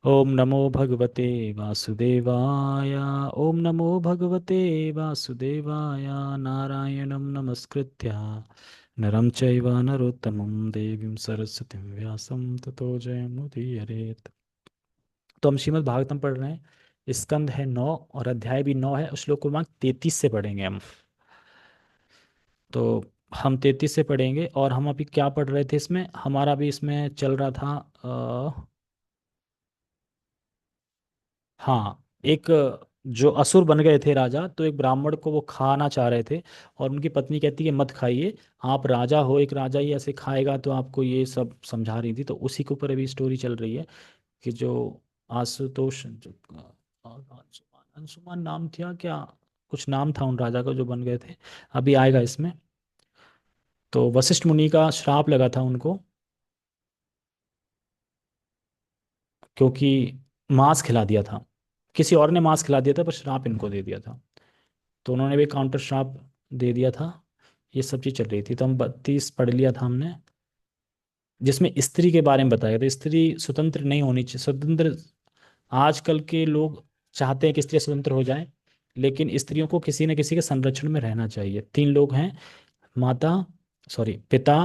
ओम नमो भगवते वासुदेवाय। ओम नमो भगवते वासुदेवाय। नारायणं नमस्कृत्य नरं चैव नरोत्तमं देवीं सरस्वतीं व्यासं ततो जयमुदीरयेत्। तो हम श्रीमद् भागवतम पढ़ रहे हैं। स्कंद है 9 और अध्याय भी 9 है। श्लोक क्रमांक 33 से पढ़ेंगे हम। तो हम 33 से पढ़ेंगे। और हम अभी क्या पढ़ रहे थे इसमें, हमारा भी इसमें चल रहा था। हाँ, एक जो असुर बन गए थे राजा, तो एक ब्राह्मण को वो खाना चाह रहे थे। और उनकी पत्नी कहती कि मत खाइए, आप राजा हो, एक राजा ही ऐसे खाएगा तो आपको ये सब समझा रही थी। तो उसी के ऊपर अभी स्टोरी चल रही है कि जो आशुतोष जो अंशुमान अंशुमान नाम था क्या, कुछ नाम था उन राजा का जो बन गए थे। अभी आएगा इसमें। तो वशिष्ठ मुनि का श्राप लगा था उनको, क्योंकि मांस खिला दिया था। किसी और ने मांस खिला दिया था पर श्राप इनको दे दिया था। तो उन्होंने भी काउंटर श्राप दे दिया था। ये सब चीज चल रही थी। तो हम 32 पढ़ लिया था हमने, जिसमें स्त्री के बारे में बताया था। स्त्री स्वतंत्र नहीं होनी चाहिए। स्वतंत्र, आजकल के लोग चाहते हैं कि स्त्रियां स्वतंत्र हो जाएं, लेकिन स्त्रियों को किसी न किसी के संरक्षण में रहना चाहिए। 3 लोग हैं, माता, सॉरी पिता,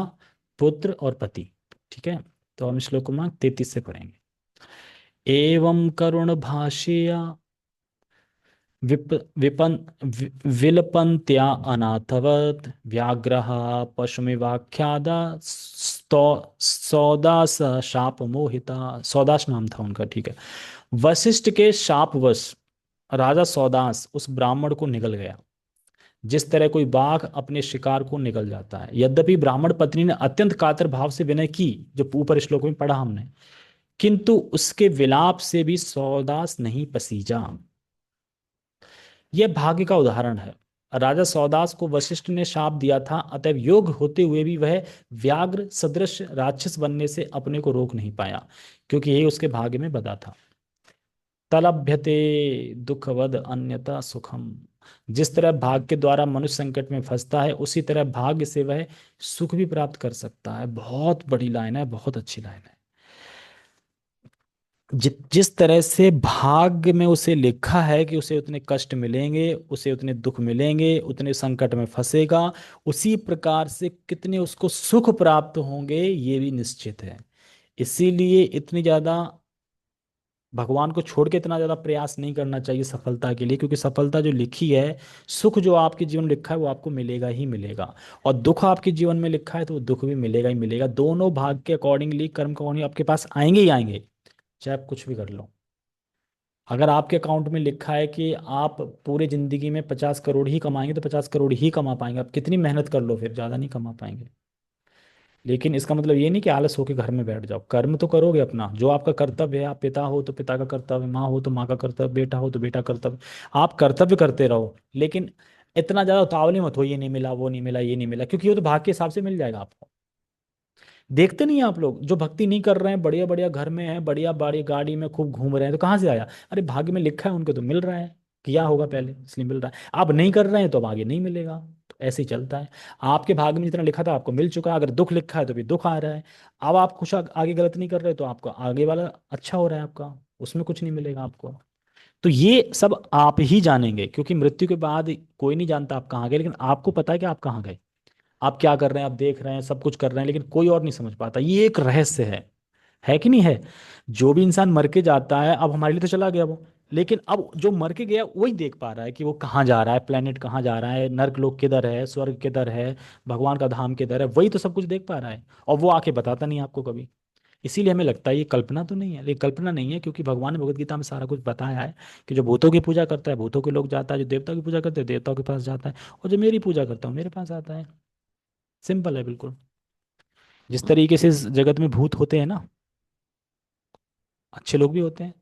पुत्र और पति। ठीक है। तो हम श्लोक क्रमांक 33 से पढ़ेंगे। एवं करुण भाषेया विप विपन विलपन्त्या अनाथवत् व्याघ्रः पशुमिवाख्यादा सौदास शाप मोहिता। सौदास नाम था उनका। ठीक है। वशिष्ठ के शापवश राजा सौदास उस ब्राह्मण को निगल गया, जिस तरह कोई बाघ अपने शिकार को निगल जाता है। यद्यपि ब्राह्मण पत्नी ने अत्यंत कातर भाव से विनय की, जो ऊपर श्लोक में पढ़ा हमने, किंतु उसके विलाप से भी सौदास नहीं पसीजा। यह भाग्य का उदाहरण है। राजा सौदास को वशिष्ठ ने शाप दिया था, अतएव योग होते हुए भी वह व्याघ्र सदृश राक्षस बनने से अपने को रोक नहीं पाया, क्योंकि यही उसके भाग्य में बदा था। तलभ्यते दुखवद अन्यथा सुखम। जिस तरह भाग्य के द्वारा मनुष्य संकट में फंसता है, उसी तरह भाग्य से वह सुख भी प्राप्त कर सकता है। बहुत बड़ी लाइन है, बहुत अच्छी लाइन है। जिस तरह से भाग्य में उसे लिखा है कि उसे उतने कष्ट मिलेंगे, उसे उतने दुख मिलेंगे, उतने संकट में फंसेगा, उसी प्रकार से कितने उसको सुख प्राप्त होंगे ये भी निश्चित है। इसीलिए इतनी ज्यादा भगवान को छोड़ के इतना ज्यादा प्रयास नहीं करना चाहिए सफलता के लिए, क्योंकि सफलता जो लिखी है, सुख जो आपके जीवन में लिखा है वो आपको मिलेगा ही मिलेगा। और दुख आपके जीवन में लिखा है तो वो दुख भी मिलेगा ही मिलेगा। दोनों भाग के अकॉर्डिंगली, कर्म के अकॉर्डिंग आपके पास आएंगे ही आएंगे, चाहे आप कुछ भी कर लो। अगर आपके अकाउंट में लिखा है कि आप पूरे जिंदगी में 50 करोड़ ही कमाएंगे, तो 50 करोड़ ही कमा पाएंगे। आप कितनी मेहनत कर लो, फिर ज्यादा नहीं कमा पाएंगे। लेकिन इसका मतलब ये नहीं कि आलस होकर घर में बैठ जाओ। कर्म तो करोगे अपना, जो आपका कर्तव्य है। आप पिता हो तो पिता का कर्तव्य, माँ हो तो माँ का कर्तव्य, बेटा हो तो बेटा कर्तव्य। आप कर्तव्य करते रहो, लेकिन इतना ज्यादा उतावले मत हो, ये नहीं मिला, वो नहीं मिला, ये नहीं मिला, क्योंकि वो तो भाग्य के हिसाब से मिल जाएगा आपको। देखते नहीं हैं आप लोग, जो भक्ति नहीं कर रहे हैं, बढ़िया बढ़िया घर में हैं, बढ़िया बड़ी गाड़ी में खूब घूम रहे हैं, तो कहाँ से आया? अरे भाग्य में लिखा है उनको तो मिल रहा है। किया होगा पहले इसलिए मिल रहा है। आप नहीं कर रहे हैं तो अब आगे नहीं मिलेगा। तो ऐसे ही चलता है। आपके भाग्य में जितना लिखा था आपको मिल चुका है। अगर दुख लिखा है तो भी दुख आ रहा है। अब आप कुछ आगे गलत नहीं कर रहे तो आपको आगे वाला अच्छा हो रहा है आपका, उसमें कुछ नहीं मिलेगा आपको। तो ये सब आप ही जानेंगे, क्योंकि मृत्यु के बाद कोई नहीं जानता आप कहाँ गए, लेकिन आपको पता है कि आप कहाँ गए। आप क्या कर रहे हैं, आप देख रहे हैं, सब कुछ कर रहे हैं, लेकिन कोई और नहीं समझ पाता। ये एक रहस्य है कि नहीं है? जो भी इंसान मर के जाता है, अब हमारे लिए तो चला गया वो, लेकिन अब जो मर के गया वही देख पा रहा है कि वो कहाँ जा रहा है, प्लेनेट कहाँ जा रहा है, नर्क लोक किधर है, स्वर्ग किधर है, भगवान का धाम किधर है। वही तो सब कुछ देख पा रहा है, और वो आके बताता नहीं आपको कभी। इसीलिए हमें लगता है ये कल्पना तो नहीं है, लेकिन कल्पना नहीं है, क्योंकि भगवान ने भगवत गीता में सारा कुछ बताया है कि जो भूतों की पूजा करता है भूतों के लोग जाता है, जो देवताओं की पूजा करते हैं देवताओं के पास जाता है, और जो मेरी पूजा करता है मेरे पास आता है। सिंपल है बिल्कुल। जिस तरीके से इस जगत में भूत होते हैं ना, अच्छे लोग भी होते हैं।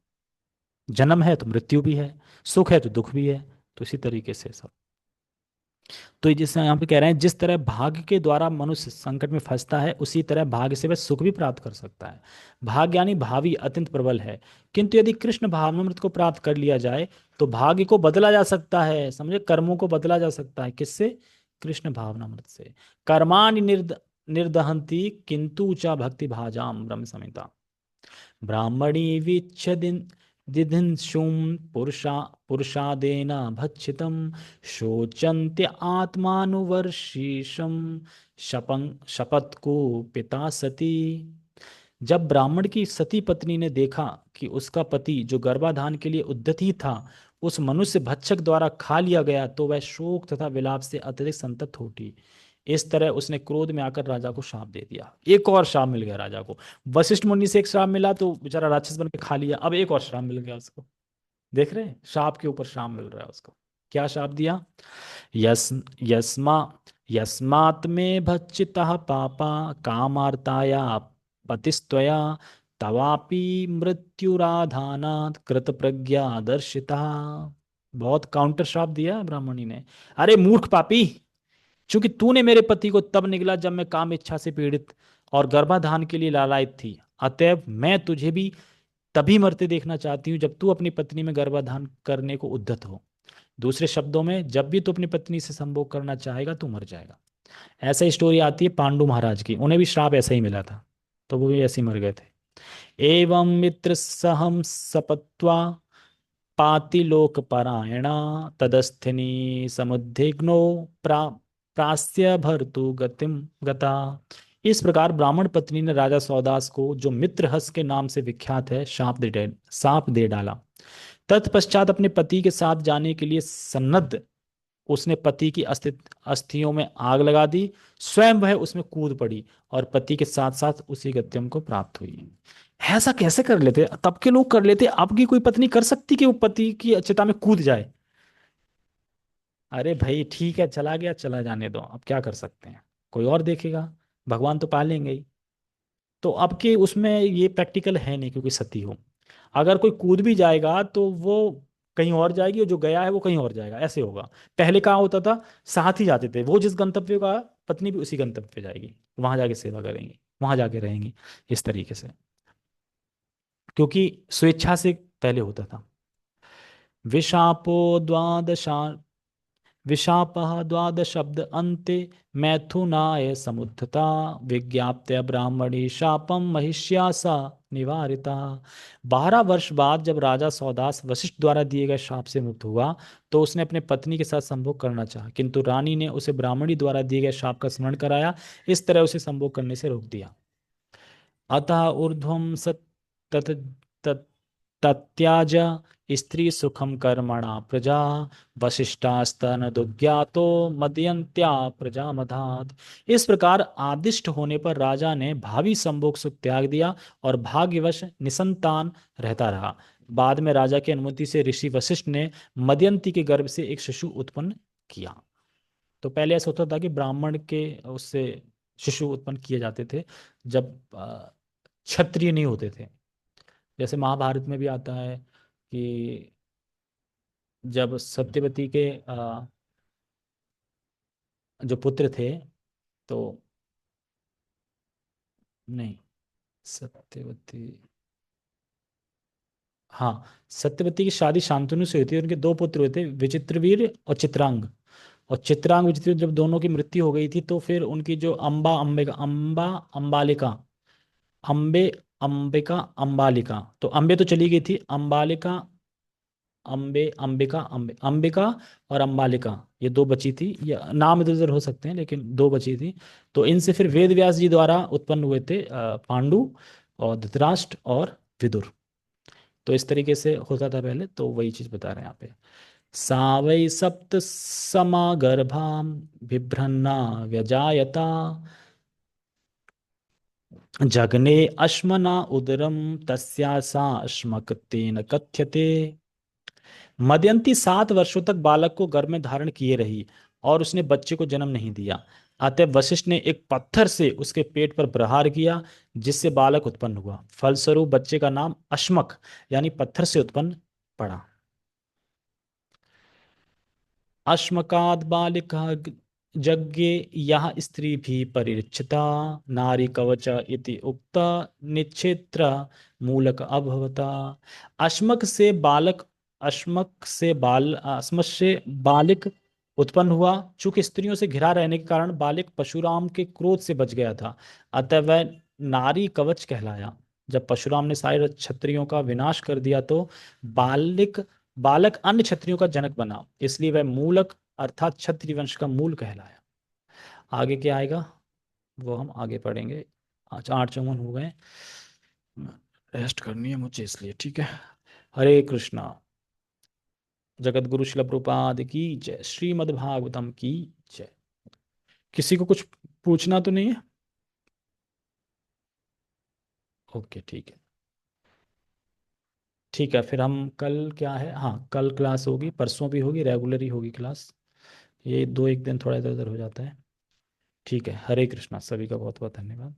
जन्म है तो मृत्यु भी है, सुख है तो दुख भी है। तो इसी तरीके से सब। तो ये जिस यहाँ पे कह रहे हैं, जिस तरह भाग्य के द्वारा मनुष्य संकट में फंसता है, उसी तरह भाग्य से वह सुख भी प्राप्त कर सकता है। भाग्य यानी भावी अत्यंत प्रबल है। किंतु यदि कृष्ण भावनामृत को प्राप्त कर लिया जाए तो भाग्य को बदला जा सकता है। समझे, कर्मों को बदला जा सकता है। किससे? कृष्ण भावनामृत से। कर्माणि निर्दहंती किंतु चा भक्ति भाजाम ब्रह्म संहिता। ब्राह्मणी वीक्ष्य दिदिंशुं पुरुषादेन भक्षितं शोचन्त्य आत्मानुवर्षीशं शपथकुपिता सती। जब ब्राह्मण की सती पत्नी ने देखा कि उसका पति जो गर्भाधान के लिए उद्यत ही था उस मनुष्य भक्षक द्वारा खा लिया गया, तो वह शोक तथा विलाप से अत्यधिक संतप्त हो उठी। इस तरह उसने क्रोध में आकर राजा को श्राप दे दिया। एक और श्राप मिल गया राजा को। वशिष्ठ मुनि से एक श्राप मिला तो बेचारा राक्षस बन के खा लिया, अब एक और श्राप मिल गया उसको। देख रहे हैं, श्राप के ऊपर श्राप मिल रहा है उसको। क्या श्राप दिया? यस यस्मा यस्मात् मे भक्षितः पापा कामार्ताया पतिस्त्वया तवापि मृत्युराधानात् कृतप्रज्ञा दर्शिता। बहुत काउंटर श्राप दिया है ब्राह्मणी ने। अरे मूर्ख पापी, क्योंकि तूने मेरे पति को तब निगला जब मैं काम इच्छा से पीड़ित और गर्भाधान के लिए लालायित थी, अतएव मैं तुझे भी तभी मरते देखना चाहती हूँ जब तू अपनी पत्नी में गर्भाधान करने को उद्यत हो। दूसरे शब्दों में, जब भी तू अपनी पत्नी से संभोग करना चाहेगा तू मर जाएगा। ऐसा ही स्टोरी आती है पांडु महाराज की, उन्हें भी श्राप ऐसा ही मिला था, तो वो भी ऐसे ही मर गए थे। एवं मित्र सहम सपत्वा पातिलोकपरायणा तदस्थिनी समुद्विग्नो प्रा प्रास्य भर्तु गतिम गता। इस प्रकार ब्राह्मण पत्नी ने राजा सौदास को, जो मित्रहस के नाम से विख्यात है, सांप दे डाला। तत्पश्चात अपने पति के साथ जाने के लिए सन्नद्ध उसने पति की अस्थियों में आग लगा दी, स्वयं वह उसमें कूद पड़ी और पति के साथ साथ उसी गत्यम को प्राप्त हुई। ऐसा कैसे कर लेते? तब के लोग कर लेते, अब की कोई पत्नी कर सकती कि वो पति की चिता में कूद जाए? अरे भाई ठीक है, चला गया चला जाने दो, अब क्या कर सकते हैं, कोई और देखेगा, भगवान तो पालेंगे ही। तो अब के उसमें ये प्रैक्टिकल है नहीं, क्योंकि सती हो। अगर कोई कूद भी जाएगा तो वो कहीं और जाएगी, और जो गया है वो कहीं और जाएगा, ऐसे होगा। पहले कहाँ होता था, साथ ही जाते थे, वो जिस गंतव्य का पत्नी भी उसी गंतव्य पे जाएगी, वहां जाके सेवा करेंगी, वहां जाके रहेंगी, इस तरीके से, क्योंकि स्वेच्छा से पहले होता था। विशापो द्वादशा विशापः द्वादशब्द अन्ते मैथुनाय समुत्थिता विज्ञाप्य ब्राह्मणी शापम महिष्या सा निवारिता। 12 वर्ष बाद जब राजा सौदास वशिष्ठ द्वारा दिए गए शाप से मुक्त हुआ तो उसने अपने पत्नी के साथ संभोग करना चाहा, किंतु रानी ने उसे ब्राह्मणी द्वारा दिए गए शाप का स्मरण कराया, इस तरह उसे संभोग करने से रोक दिया। अतः ऊर्ध्वं सत् तत् तत् तत्याज स्त्री सुखम कर्मणा प्रजा वशिष्ठास्तन दुर्ज्ञातो मदयंत्या प्रजा मधात। इस प्रकार आदिष्ट होने पर राजा ने भावी संभोग सुख त्याग दिया और भाग्यवश निसंतान रहता रहा। बाद में राजा की अनुमति से ऋषि वशिष्ठ ने मदयंती के गर्भ से एक शिशु उत्पन्न किया। तो पहले ऐसा होता था कि ब्राह्मण के उससे शिशु उत्पन्न किए जाते थे, जब क्षत्रिय नहीं होते थे। जैसे महाभारत में भी आता है कि जब सत्यवती के जो पुत्र थे, तो नहीं, सत्यवती, हाँ, सत्यवती की शादी शांतनु से हुई थी, उनके दो पुत्र हुए थे, विचित्रवीर और चित्रांग। और चित्रांग विचित्र जब दोनों की मृत्यु हो गई थी तो फिर उनकी जो अंबालिका, अम्बे अंबिका अंबालिका, तो अम्बे तो चली गई थी, अंबालिका, अंबिका और अंबालिका, ये दो बची थी। ये नाम इधर उधर हो सकते हैं लेकिन दो बची थी। तो इनसे फिर वेद व्यास जी द्वारा उत्पन्न हुए थे पांडु और धृतराष्ट्र और विदुर। तो इस तरीके से होता था पहले, तो वही चीज बता रहे हैं यहाँ पे। सा वै सप्त समागर्भाम बिभ्रन्ना व्यजायता जगने अश्मना उदरम तस्या सा अश्मकतेन कथ्यते। मदयंती 7 वर्षों तक बालक को गर्भ में धारण किए रही और उसने बच्चे को जन्म नहीं दिया। अतः वशिष्ठ ने एक पत्थर से उसके पेट पर प्रहार किया, जिससे बालक उत्पन्न हुआ। फलस्वरूप बच्चे का नाम अश्मक यानी पत्थर से उत्पन्न पड़ा। अश्मकाद बालिका यज्ञे यह स्त्री भी परिरक्षिता नारी कवच इति उक्ता निक्षेत्र मूलक अभवता। अश्मक से बालक अश्मक से बालिक उत्पन्न हुआ। चूंकि स्त्रियों से घिरा रहने के कारण बालिक परशुराम के क्रोध से बच गया था, अतः वह नारी कवच कहलाया, जब परशुराम ने सारे क्षत्रियों का विनाश कर दिया तो बालिक बालक अन्य क्षत्रियों का जनक बना, इसलिए वह मूलक अर्थात क्षत्रिय वंश का मूल कहलाया। आगे क्या आएगा वो हम आगे पढ़ेंगे। आज 8 चौवन हो गए, रेस्ट करनी है मुझे इसलिए, ठीक है। हरे कृष्णा। जगत गुरु शिल प्रभुपाद की जय, श्रीमद् भागवतम की जय। किसी को कुछ पूछना तो नहीं है? ओके ठीक है। ठीक है, फिर हम कल क्या है, हाँ कल क्लास होगी, परसों भी होगी, रेगुलर ही होगी क्लास। ये 2 एक दिन थोड़ा इधर उधर हो जाता है। ठीक है, हरे कृष्णा, सभी का बहुत बहुत धन्यवाद।